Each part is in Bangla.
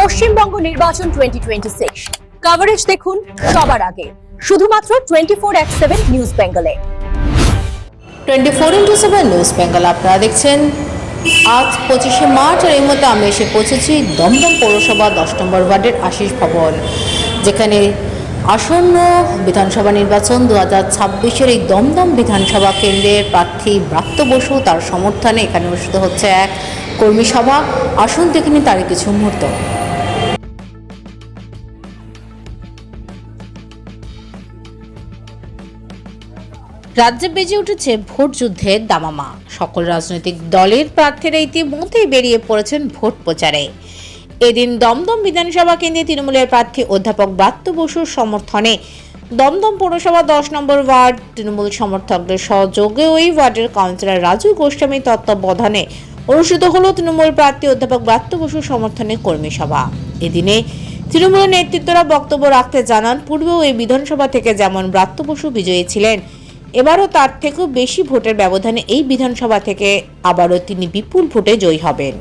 পশ্চিমবঙ্গ নির্বাচন 2026 কভারেজ দেখুন সবার আগে শুধুমাত্র 24/7 নিউজ বেঙ্গলে। 24/7 নিউজ বেঙ্গল আপনারা দেখছেন। আজ 25শে মার্চ আর এই মধ্যে আমি এসে পৌঁছেছি দমদম পৌরসভা 10 নম্বর ওয়ার্ডের আশিস ভবন, যেখানে আসন্ন বিধানসভা নির্বাচন 2026-এর এই দমদম বিধানসভা কেন্দ্রের প্রার্থী ব্রাত্য বসু তার সমর্থনে এখানে অনুষ্ঠিত হচ্ছে এক কর্মী সভা। আসুন দেখে নিন তারই কিছু মুহূর্ত। রাজ্যে বেজে উঠেছে ভোট যুদ্ধের দামামা। সকল রাজনৈতিক দলের প্রার্থীরা ইতিমধ্যেই বেরিয়ে পড়েছেন ভোট প্রচারে। এদিন দমদম বিধানসভা কেন্দ্রে তৃণমূলের প্রার্থী অধ্যাপক ব্রাত্য বসুর সমর্থনে দমদম পৌরসভা 10 নম্বর ওয়ার্ড তৃণমূল সমর্থকদের সহযোগে ওই ওয়ার্ডের কাউন্সিলর রাজু গোস্বামীর তত্ত্বাবধানে অনুষ্ঠিত হল তৃণমূল প্রার্থী অধ্যাপক ব্রাত্য বসুর সমর্থনে কর্মী সভা। এদিনে তৃণমূলের নেতৃত্বরা বক্তব্য রাখতে জানান, পূর্বেও এই বিধানসভা থেকে যেমন ব্রাত্য বসু বিজয়ী ছিলেন, এবারও তার থেকেও বেশি ভোটের ব্যবধানে এই বিধানসভা থেকে আবারও তিনি বিপুল ভোটে জয়ী হবেন।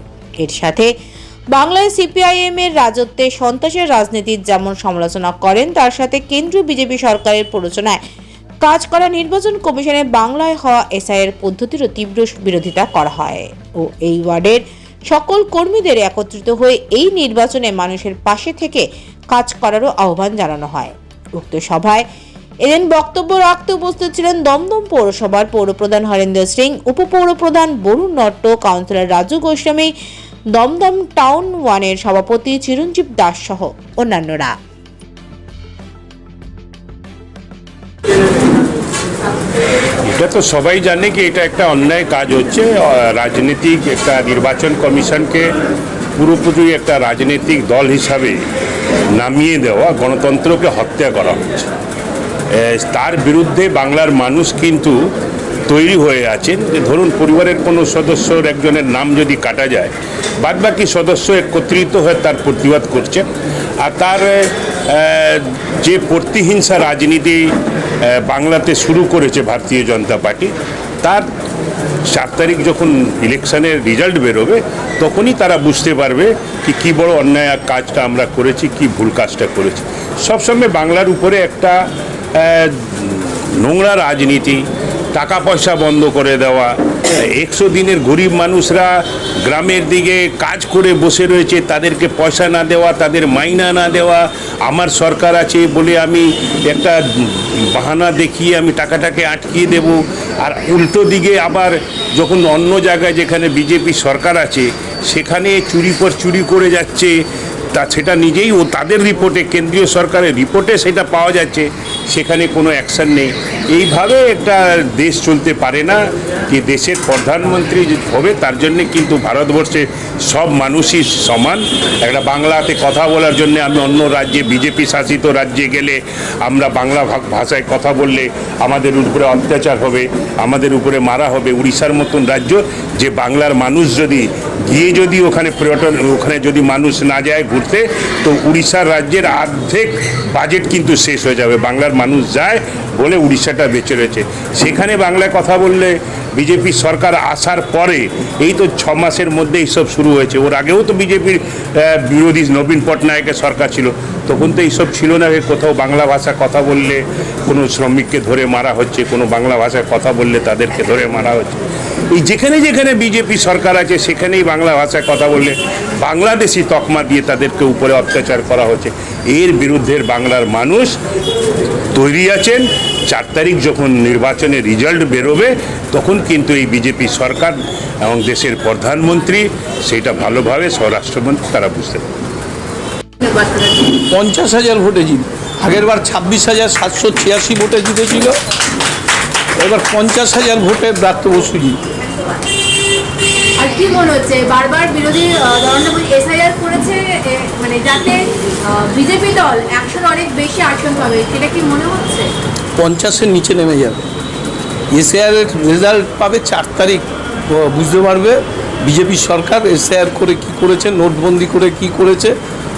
এর সাথে বাংলায় সিপিআইএম এর রাজত্বে সন্ত্রাসের রাজনীতির যেমন সমালোচনা করেন, তার সাথে কেন্দ্রীয় বিজেপি সরকারের প্ররোচনায় কাজ করা নির্বাচন কমিশনের বাংলায় হওয়া এসআইয়ের পদ্ধতিরও তীব্র বিরোধিতা করা হয় ও এই ওয়ার্ডের সকল কর্মীদের একত্রিত হয়ে এই নির্বাচনে মানুষের পাশে থেকে কাজ করারও আহ্বান জানানো হয়। উক্ত সভায় এদিন বক্তব্য রাখতে উপস্থিত ছিলেন দমদম পৌরসভার পৌরপ্রধান হরেন্দ্র সিং, উপপৌরপ্রধান বরুণ নট্ট, কাউন্সিলর রাজু গোস্বামী, দমদম টাউন 1-এর সভাপতি চিরঞ্জীব দাস সহ অন্যান্যরা। এটা তো সবাই জানে কি এটা একটা অন্যায় কাজ হচ্ছে। রাজনৈতিক একটা নির্বাচন কমিশনকে পুরোপুরি একটা রাজনৈতিক দল হিসাবে নামিয়ে দেওয়া, গণতন্ত্রকে হত্যা করা হচ্ছে। তার বিরুদ্ধে বাংলার মানুষ কিন্তু তৈরি হয়ে আছেন যে ধরুন পরিবারের কোনো সদস্যর একজনের নাম যদি কাটা যায়, বাদবাকি সদস্য একত্রিত হয়ে তার প্রতিবাদ করছে। আর তার যে প্রতিহিংসা রাজনীতি বাংলাতে শুরু করেছে ভারতীয় জনতা পার্টি, তার 4 তারিখ যখন ইলেকশনের রেজাল্ট বেরোবে তখনই তারা বুঝতে পারবে কি কী বড় অন্যায় কাজটা আমরা করেছি, কি ভুল কাজটা করেছি। সবসময় বাংলার উপরে একটা নোংরা রাজনীতি, টাকা পয়সা বন্ধ করে দেওয়া, 100 দিনের গরিব মানুষরা গ্রামের দিকে কাজ করে বসে রয়েছে, তাদেরকে পয়সা না দেওয়া, তাদের মাইনা না দেওয়া, আমার সরকার আছে বলে আমি একটা বাহানা দেখিয়ে আমি টাকাটাকে আটকিয়ে দেব। আর উল্টো দিকে আবার যখন অন্য জায়গায় যেখানে বিজেপি সরকার আছে সেখানে চুরি পর চুরি করে যাচ্ছে, তা সেটা নিজেই ও তাদের রিপোর্টে, কেন্দ্রীয় সরকারের রিপোর্টে সেটা পাওয়া যাচ্ছে, সেখানে কোনো অ্যাকশান নেই। এইভাবে একটা দেশ চলতে পারে না। যে দেশের প্রধানমন্ত্রী হবে তার জন্যে কিন্তু ভারতবর্ষে সব মানুষই সমান। একটা বাংলাতে কথা বলার জন্য আমি অন্য রাজ্যে, বিজেপি শাসিত রাজ্যে গেলে আমরা বাংলা ভাষায় কথা বললে আমাদের উপরে অত্যাচার হবে, আমাদের উপরে মারা হবে। উড়িষ্যার মতন রাজ্য, যে বাংলার মানুষ যদি ওখানে পর্যটন, ওখানে যদি মানুষ না যায় ঘুরতে, তো উড়িষ্যার রাজ্যের অর্ধেক বাজেট কিন্তু শেষ হয়ে যাবে। বাংলার মানুষ যায় বলে উড়িষ্যাটা বেঁচে রয়েছে। সেখানে বাংলায় কথা বললে বিজেপি সরকার আসার পরে এই তো 6 মাসের মধ্যে এইসব শুরু হয়েছে। ওর আগেও তো বিজেপির বিরোধী নবীন পটনায়কের সরকার ছিল, তখন তো এইসব ছিল না। কোথাও বাংলা ভাষা কথা বললে কোনো শ্রমিককে ধরে মারা হচ্ছে, কোনো বাংলা ভাষায় কথা বললে তাদেরকে ধরে মারা হচ্ছে। এই যেখানে যেখানে বিজেপি সরকার আছে সেখানেই বাংলা ভাষায় কথা বললে বাংলাদেশি তকমা দিয়ে তাদেরকে উপরে অত্যাচার করা হচ্ছে। এর বিরুদ্ধে বাংলার মানুষ তৈরি আছেন। 4 তারিখ যখন নির্বাচনের রেজাল্ট বেরোবে তখন কিন্তু এই বিজেপি সরকার এবং দেশের প্রধানমন্ত্রী সেটা ভালোভাবে স্বরাষ্ট্রমন্ত্রী তারা বুঝতে পারে। 50,000 ভোটে জিত, আগের বার 26,786 ভোটে জিতেছিল, এবার 50,000 ভোটে ব্রাত্য বসু জিত। আর কি মনে হচ্ছে বারবার বিরোধী দল এসআইআর করেছে, মানে যাতে বিজেপি দল অ্যাকশন অনেক বেশি আসন পাবে, সেটা কি মনে হচ্ছে 50-এর নিচে নেমে যাবে? এসআইআর রেজাল্ট পাবে 4 তারিখ, বুঝতে পারবে বিজেপি সরকার এসআইআর করে কি করেছে, নোটবন্দি করে কি করেছে।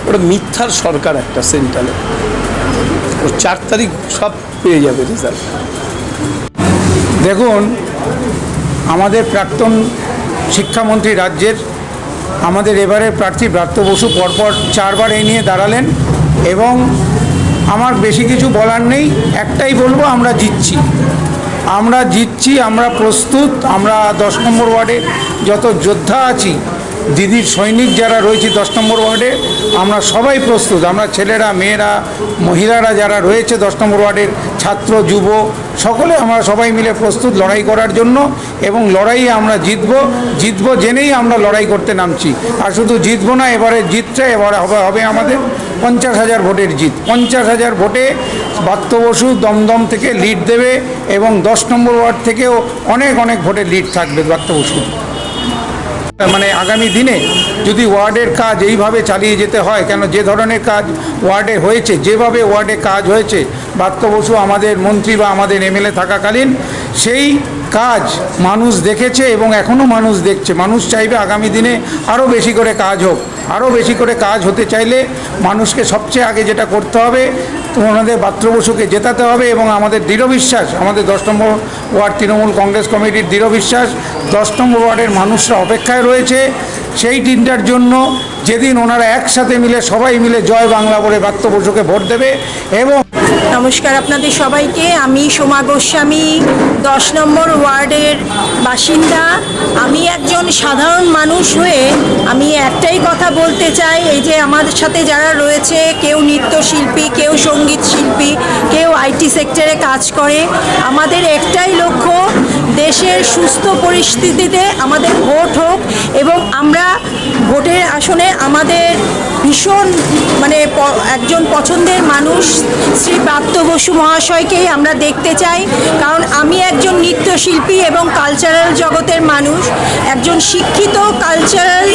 ওটা মিথ্যার সরকার একটা সেন্ট্রালে। ও 4 তারিখ সব পেয়ে যাবে রেজাল্ট। দেখুন, আমাদের প্রাক্তন শিক্ষামন্ত্রী রাজ্যের আমাদের এবারের প্রার্থী ব্রাত্য বসু পরপর 4 বার এই নিয়ে দাঁড়ালেন এবং আমার বেশি কিছু বলার নেই, একটাই বলবো, আমরা জিতছি, আমরা প্রস্তুত। আমরা 10 নম্বর ওয়ার্ডে যত যোদ্ধা আছি, দিদির সৈনিক যারা রয়েছে 10 নম্বর ওয়ার্ডে, আমরা সবাই প্রস্তুত। আমরা ছেলেরা, মেয়েরা, মহিলারা যারা রয়েছে 10 নম্বর ওয়ার্ডের ছাত্র, যুব, সকলে আমরা সবাই মিলে প্রস্তুত লড়াই করার জন্য এবং লড়াইয়ে আমরা জিতবো জেনেই আমরা লড়াই করতে নামছি। আর শুধু জিতবো না, এবারে এবারে হবে আমাদের 50,000 ভোটের জিত। 50,000 ভোটে ব্রাত্য বসু দমদম থেকে লিড দেবে এবং 10 নম্বর ওয়ার্ড থেকেও অনেক ভোটের লিড থাকবে ব্রাত্য বসু। মানে আগামী দিনে যদি ওয়ার্ডের কাজ এইভাবে চালিয়ে যেতে হয়, কেন যে ধরনের কাজ ওয়ার্ডে হয়েছে, যেভাবে ওয়ার্ডে কাজ হয়েছে ব্রাত্য বসু আমাদের মন্ত্রী বা আমাদের এমএলএ থাকাকালীন, সেই কাজ মানুষ দেখেছে এবং এখনও মানুষ দেখছে। মানুষ চাইবে আগামী দিনে আরও বেশি করে কাজ হোক। আরও বেশি করে কাজ হতে চাইলে মানুষকে সবচেয়ে আগে যেটা করতে হবে, ওনাদের ব্রাত্য বসুকে জেতাতে হবে এবং আমাদের দৃঢ় বিশ্বাস, আমাদের 10 নম্বর ওয়ার্ড তৃণমূল কংগ্রেস কমিটির দৃঢ় বিশ্বাস 10 নম্বর ওয়ার্ডের মানুষরা অপেক্ষায় রয়েছে সেই দিনটার জন্য, যেদিন ওনারা একসাথে মিলে সবাই মিলে জয় বাংলা বলে ব্রাত্য বসুকে ভোট দেবে। এবং নমস্কার আপনাদের সবাইকে, আমি সোমা গোস্বামী, 10 নম্বর ওয়ার্ডের বাসিন্দা। আমি একজন সাধারণ মানুষ হয়ে আমি একটাই কথা বলতে চাই, এই যে আমাদের সাথে যারা রয়েছে, কেউ নৃত্যশিল্পী, কেউ সঙ্গীত শিল্পী, কেউ আইটি সেক্টরে কাজ করে, আমাদের একটাই লক্ষ্য দেশের সুস্থ পরিস্থিতিতে আমাদের ভোট হোক এবং আমরা ভোটের আসনে আমাদের ভীষণ একজন পছন্দের মানুষ শ্রী ব্রাত্য বসু মহাশয়কেই আমরা দেখতে চাই। কারণ আমি একজন নৃত্যশিল্পী এবং কালচারাল জগতের মানুষ, একজন শিক্ষিত কালচারাল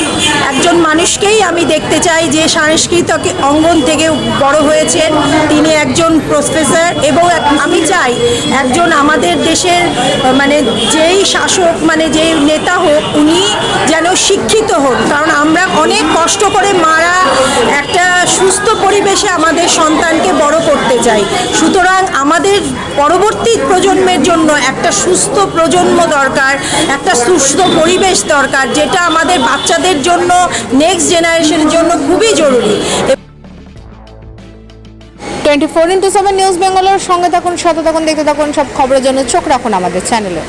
একজন মানুষকেই আমি দেখতে চাই যে সাংস্কৃতিক অঙ্গন থেকে বড় হয়েছেন। তিনি একজন প্রফেসর এবং আমি চাই একজন আমাদের দেশের যেই শাসক যেই নেতা হোক, উনি যেন শিক্ষিত হন। কারণ আমরা অনেক কষ্ট করে মারা একটা সুস্থ পরিবেশে আমাদের সন্তানকে বড় করতে চাই। সুতরাং আমাদের পরবর্তী প্রজন্মের জন্য একটা সুস্থ প্রজন্ম দরকার, একটা সুস্থ পরিবেশ দরকার, যেটা আমাদের বাচ্চাদের জন্য, নেক্সট জেনারেশনের জন্য খুবই জরুরি। 24x7 নিউজ বেঙ্গলের সঙ্গে থাকুন, সাথে থাকুন, দেখতে থাকুন, সব খবরের জন্য চোখ রাখুন আমাদের চ্যানেলে।